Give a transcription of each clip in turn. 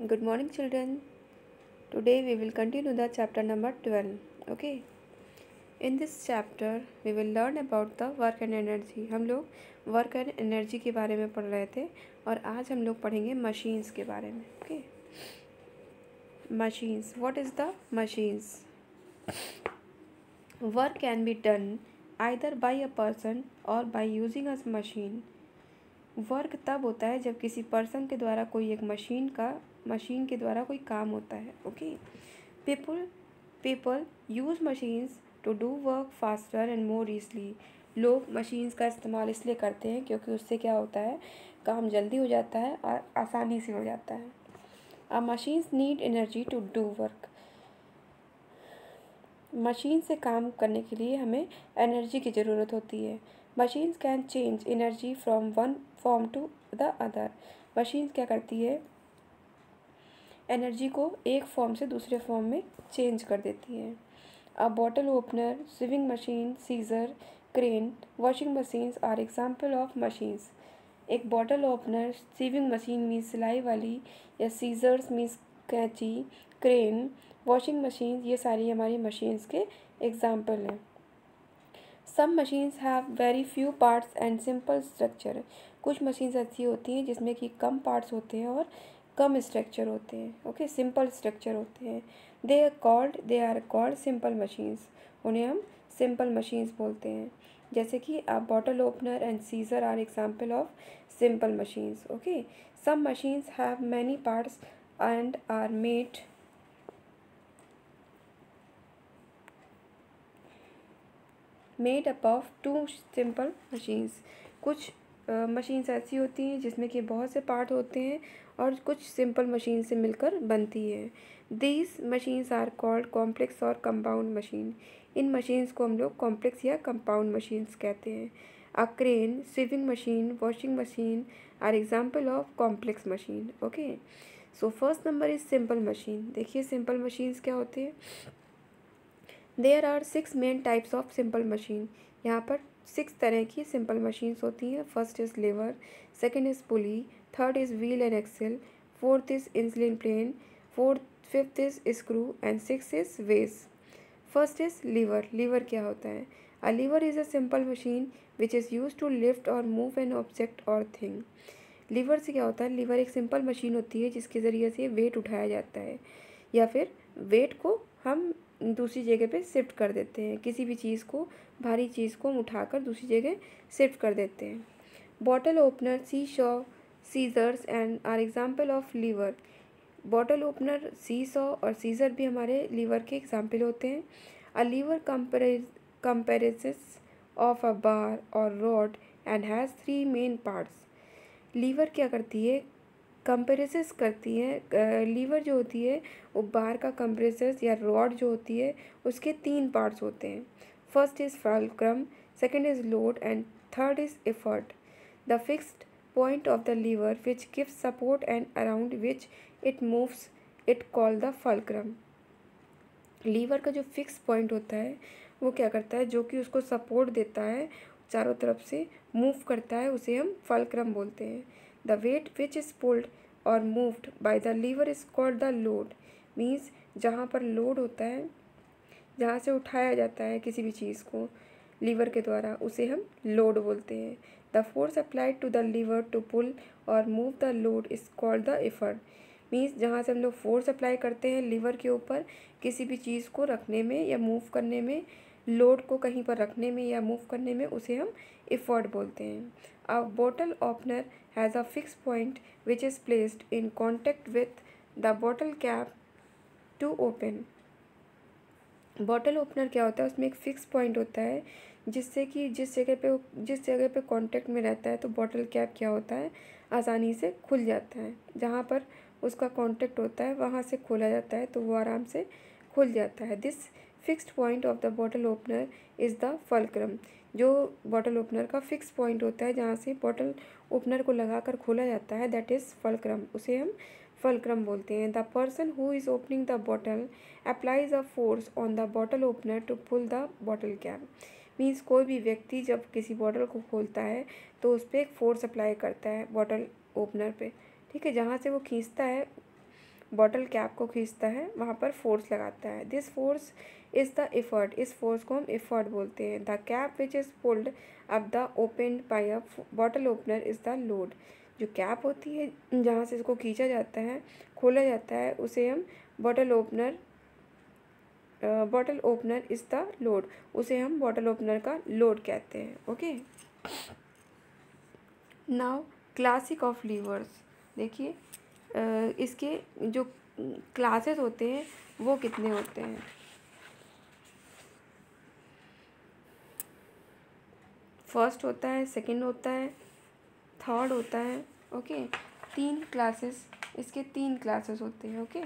Good morning, children. Today we will continue the chapter number 12. Okay. In this chapter we will learn about the work and energy. हम लोग work and energy के बारे में पढ़ रहे थे और आज हम लोग पढ़ेंगे मशीन्स के बारे में. Okay. Machines. What is the machines? Work can be done either by a person or by using a machine. Work तब होता है जब किसी पर्सन के द्वारा कोई एक मशीन के द्वारा कोई काम होता है. Okay. People use machines to do work faster and more easily. लोग मशीन्स का इस्तेमाल इसलिए करते हैं क्योंकि उससे क्या होता है, काम जल्दी हो जाता है और आसानी से हो जाता है. A machines need energy to do work. Machine से काम करने के लिए हमें एनर्जी की ज़रूरत होती है. Machines can change energy from one form to the other. Machines क्या करती है, एनर्जी को एक फॉर्म से दूसरे फॉर्म में चेंज कर देती है. A bottle opener, sewing machine, scissor, crane, washing machines are example of machines. एक bottle opener, sewing machine means सिलाई वाली, या सीजर्स मीन्स कैंची, क्रेन, वॉशिंग मशीन, ये सारी हमारी मशीन्स के एग्जाम्पल हैं. Some machines have very few parts and simple structure. कुछ मशीन्स ऐसी होती हैं जिसमें कि कम पार्ट्स होते हैं और कम स्ट्रक्चर होते हैं. ओके, सिंपल स्ट्रक्चर होते हैं. They are called simple machines. उन्हें हम सिंपल मशीन्स बोलते हैं. जैसे कि a bottle opener and scissor are example of simple machines. Okay. Some machines have many parts and are made up of two simple machines. कुछ machines ऐसी होती हैं जिसमें कि बहुत से पार्ट होते हैं और कुछ सिंपल मशीन से मिलकर बनती है. These machines are called complex और कंपाउंड मशीन. इन मशीन्स को हम लोग कॉम्प्लेक्स या कंपाउंड मशीन्स कहते हैं. A crane, sewing machine, washing machine are example of complex machine. Okay. So first number is simple machine. देखिए सिंपल मशीन्स क्या होते हैं. There are 6 main types of simple machine. यहाँ पर 6 तरह की सिंपल मशीन्स होती हैं. First is lever, second is pulley, third is wheel and axle, fourth is inclined plane, fifth is screw and six is wedge. First is lever. Lever क्या होता है. A lever is a simple machine which is use to lift और move an object और thing. Lever से क्या होता है, liver एक सिंपल मशीन होती है जिसके ज़रिए से वेट उठाया जाता है या फिर वेट को हम दूसरी जगह पे शिफ्ट कर देते हैं. किसी भी चीज़ को, भारी चीज़ को हम उठाकर दूसरी जगह शिफ्ट कर देते हैं. Bottle opener, seesaw, scissors and are example of lever. Bottle opener, seesaw और सीजर भी हमारे लीवर के एग्जाम्पल होते हैं. A lever कंपेरेसिस of a bar और rod and has 3 main parts. Lever क्या करती है, कंपेरेसिस करती है. लीवर जो होती है वो बार का कंप्रेसस या रॉड जो होती है उसके 3 पार्ट्स होते हैं. First is fulcrum, second is load and third is effort. The fixed point of the lever which gives support and around which it moves it call the fulcrum. Lever का जो fix point होता है वो क्या करता है, जो कि उसको सपोर्ट देता है, चारों तरफ से मूव करता है, उसे हम फल्क्रम बोलते हैं. The weight which is pulled और moved by the lever is called the load. Means जहाँ पर लोड होता है, जहाँ से उठाया जाता है किसी भी चीज़ को लीवर के द्वारा, उसे हम लोड बोलते हैं. The force applied to the lever to pull और move the load is called the effort. Means जहाँ से हम लोग फोर्स अप्लाई करते हैं लीवर के ऊपर किसी भी चीज़ को रखने में या मूव करने में, लोड को कहीं पर रखने में या मूव करने में, उसे हम एफर्ट बोलते हैं. A bottle opener has a fix point which is placed in contact with the bottle cap to open. Bottle opener क्या होता है, उसमें एक फ़िक्स पॉइंट होता है जिससे कि जिस जगह पे कांटेक्ट में रहता है तो बॉटल कैप क्या होता है, आसानी से खुल जाता है. जहाँ पर उसका कांटेक्ट होता है वहाँ से खोला जाता है तो वो आराम से खुल जाता है. This fixed point of the bottle opener is the fulcrum. जो बॉटल ओपनर का फिक्स पॉइंट होता है जहाँ से बॉटल ओपनर को लगाकर खोला जाता है, दैट इज़ फल्क्रम. उसे हम फल्क्रम बोलते हैं. The person who is opening the bottle applies a force on the bottle opener to pull the bottle cap. Means कोई भी व्यक्ति जब किसी बॉटल को खोलता है तो उस पर एक फोर्स अप्लाई करता है बॉटल ओपनर पे. ठीक है, जहाँ से वो खींचता है बॉटल कैप को खींचता है वहाँ पर फोर्स लगाता है। This force is the effort, इस फोर्स को हम एफर्ट बोलते हैं। The cap which is pulled up the open by a bottle opener is the load. जो कैप होती है जहाँ से इसको खींचा जाता है, खोला जाता है, उसे हम bottle opener is the load, उसे हम बॉटल ओपनर का लोड कहते हैं। Okay, now classic of levers. देखिए इसके जो क्लासेस होते हैं वो कितने होते हैं। फर्स्ट होता है, सेकंड होता है, थर्ड होता है। ओके, तीन क्लासेस, इसके तीन क्लासेस होते हैं। Okay,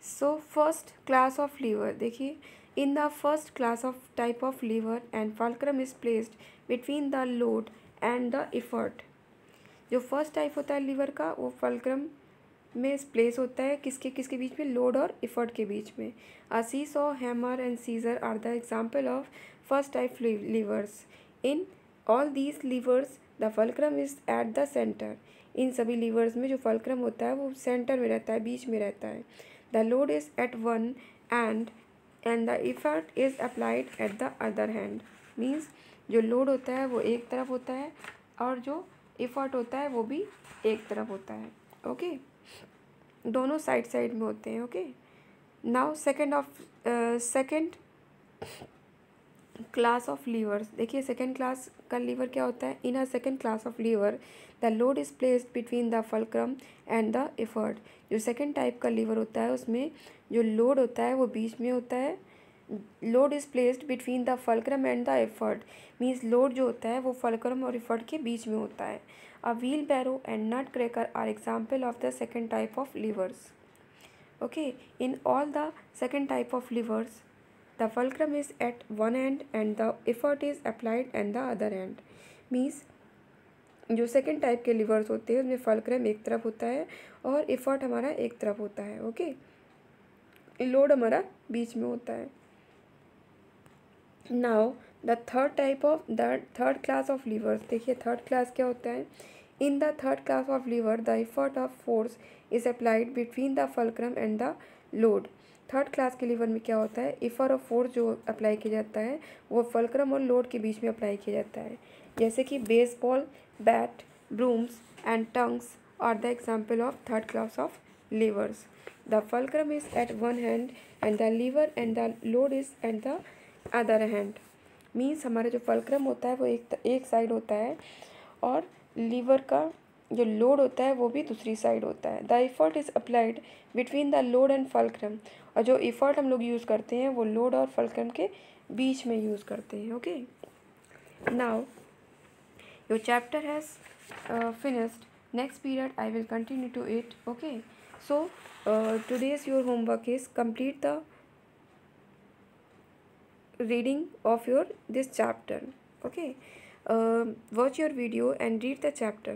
so first class of lever. देखिए, in the first class of type of lever and fulcrum is placed between the load and the effort. जो फर्स्ट टाइप होता है लीवर का वो फल्क्रम में प्लेस होता है किसके किसके बीच में, लोड और एफर्ट के बीच में। A seesaw, hammer and scissor are the example of first type levers. In all these levers the fulcrum is at the centre. इन सभी लीवर्स में जो फल्क्रम होता है वो सेंटर में रहता है, बीच में रहता है। The load is at one end the effort is applied at the other hand. Means जो लोड होता है वो एक तरफ होता है और जो एफर्ट होता है वो भी एक तरफ होता है। ओके, दोनों साइड साइड में होते हैं। Okay, now second class of levers. देखिए सेकंड क्लास का लीवर क्या होता है। In a second class of lever the load is placed between the fulcrum and the effort. जो सेकंड टाइप का लीवर होता है उसमें जो लोड होता है वो बीच में होता है। Load is placed between the fulcrum and the effort, means load जो होता है वो फल्क्रम और एफर्ट के बीच में होता है। A wheelbarrow and nutcracker are example of the second type of levers. Okay, in all the second type of levers the fulcrum is at one end and the effort is applied at the other end। Means जो second type के levers होते हैं उसमें fulcrum एक तरफ होता है और एफर्ट हमारा एक तरफ होता है। ओके, लोड हमारा बीच में होता है। Now the third class of levers. देखिए थर्ड क्लास क्या होता है। In the third class of lever the effort of force is applied between the fulcrum and the load. Third class के लीवर में क्या होता है, एफर्ट और फोर्स जो अप्लाई किया जाता है वो फल्क्रम और लोड के बीच में अप्लाई किया जाता है। जैसे कि baseball bat, brooms and tongs are the example of third class of levers. The fulcrum is at one hand and the lever and the load is at the other hand. Means हमारा जो fulcrum होता है वो एक side होता है और liver का जो लोड होता है वो भी दूसरी साइड होता है। The effort is applied between the load and fulcrum. और जो एफर्ट हम लोग यूज़ करते हैं वो लोड और फल्क्रम के बीच में यूज़ करते हैं। Okay, now your chapter has finished. Next period I will continue to it. Okay, so today's your homework is complete the reading of this chapter. Okay, watch your video and read the chapter.